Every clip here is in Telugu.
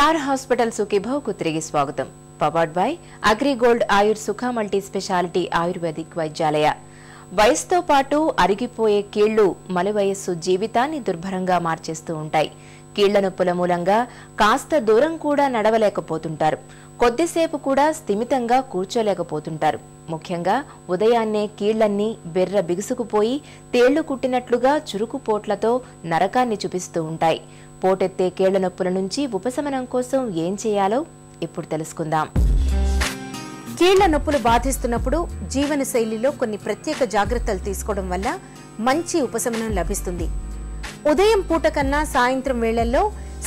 స్టార్ హాస్పిటల్ సుఖీభావ్కు తిరిగి స్వాగతం. పవర్డ్ బై అగ్రిగోల్డ్ ఆయుర్ సుఖ మల్టీ స్పెషాలిటీ ఆయుర్వేదిక్ వైద్యాలయ. వయసుతో పాటు అరిగిపోయే కీళ్లు మలి వయస్సు జీవితాన్ని దుర్భరంగా మార్చేస్తూ ఉంటాయి. కీళ్ల నొప్పుల మూలంగా కాస్త దూరం కూడా నడవలేకపోతుంటారు. కొద్దిసేపు కూడా స్థిమితంగా కూర్చోలేకపోతుంటారు. ముఖ్యంగా ఉదయాన్నే కీళ్లన్నీ బెర్ర బిగుసుకుపోయి తేళ్లు కుట్టినట్లుగా చురుకుపోట్లతో నరకాన్ని చూపిస్తూ ఉంటాయి. పోటెత్తే కీళ్ల నొప్పుల నుంచి ఉపశమనం కోసం ఏం చేయాలో ఇప్పుడు తెలుసుకుందాం. కీళ్ల నొప్పులు బాధిస్తున్నప్పుడు జీవనశైలిలో కొన్ని ప్రత్యేక జాగ్రత్తలు తీసుకోవడం వల్ల మంచి ఉపశమనం లభిస్తుంది. ఉదయం పూట కన్నా సాయంత్రం వేళల్లో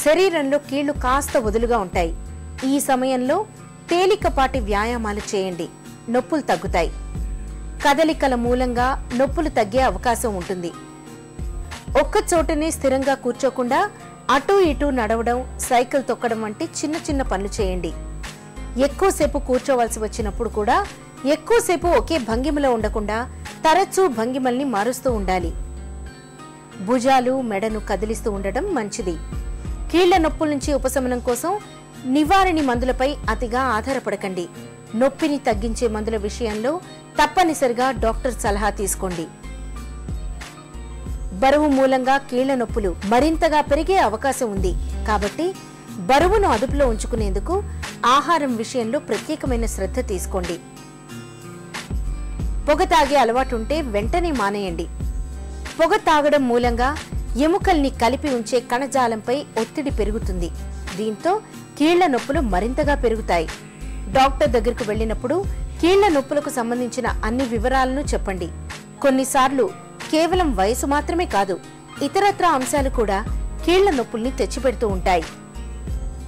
శరీరంలో కీళ్లు కాస్త వదులుగా ఉంటాయి. ఈ సమయంలో తేలికపాటి వ్యాయామాలు చేయండి, నొప్పులు తగ్గుతాయి. కదలికల మూలంగా నొప్పులు తగ్గే అవకాశం ఉంటుంది. ఒక్క చోటనే స్థిరంగా కూర్చోకుండా అటూ ఇటూ నడవడం, సైకిల్ తొక్కడం వంటి చిన్న చిన్న పనులు చేయండి. ఎక్కువసేపు కూర్చోవలసి వచ్చినప్పుడు కూడా ఎక్కువసేపు ఒకే భంగిమలో ఉండకుండా తరచూ భంగిమల్ని మారుస్తూ ఉండాలి. భుజాలు మెడను కదిలిస్తూ ఉండడం మంచిది. కీళ్ల నొప్పుల నుంచి ఉపశమనం కోసం నివారణి మందులపై అతిగా ఆధారపడకండి. నొప్పిని తగ్గించే మందుల విషయంలో తప్పనిసరిగా డాక్టర్ సలహా తీసుకోండి. బరువు మూలంగా కీళ్ల నొప్పులు మరింతగా పెరిగే అవకాశం ఉంది. కాబట్టి బరువును అదుపులో ఉంచుకునేందుకు ఆహారం విషయంలో ప్రత్యేకమైన శ్రద్ధ తీసుకోండి. పొగ తాగే అలవాటుంటే వెంటనే మానేయండి. పొగ తాగడం మూలంగా ఎముకల్ని కలిపి ఉంచే కణజాలంపై ఒత్తిడి పెరుగుతుంది. దీంతో కీళ్ల నొప్పులు మరింతగా పెరుగుతాయి. డాక్టర్ దగ్గరకు వెళ్లినప్పుడు కీళ్ల నొప్పులకు సంబంధించిన అన్ని వివరాలను చెప్పండి. కొన్నిసార్లు కేవలం వయసు మాత్రమే కాదు, ఇతరత్రా అంశాలు కూడా కీళ్ల నొప్పుల్ని తెచ్చిపెడుతూ ఉంటాయి.